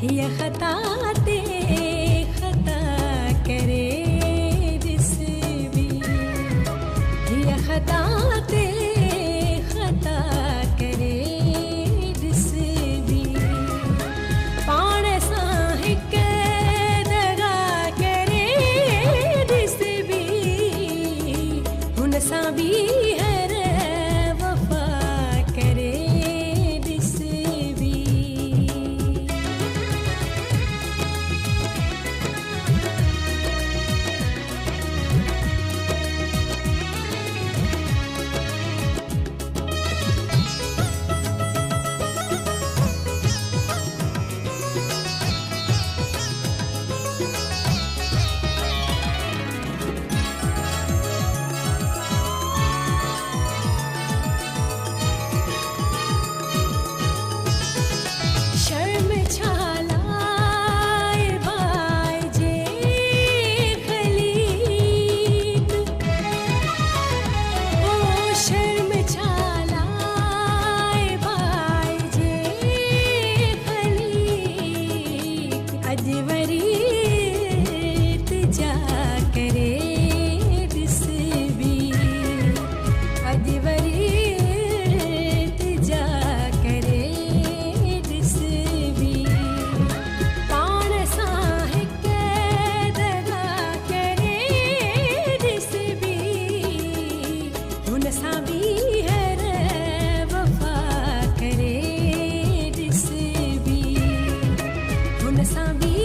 ये खता ते खता करे दिस भी ये खता ते खता करे दिस भी पाण सां हिक दगा करे दिस भी हुन सां भी हर वफ़ा करे दिस भी शर्म छालाए बाय जे खलीत ओ शर्म छालाए बाय जे खलीत अज वरी इल्तिजा करे दिस भी अज वरी इल्तिजा करे दिस भी पाण सां हिक दगा करे दिस भी हुन सां भी हर वफ़ा करे दिस भी हुन सां भी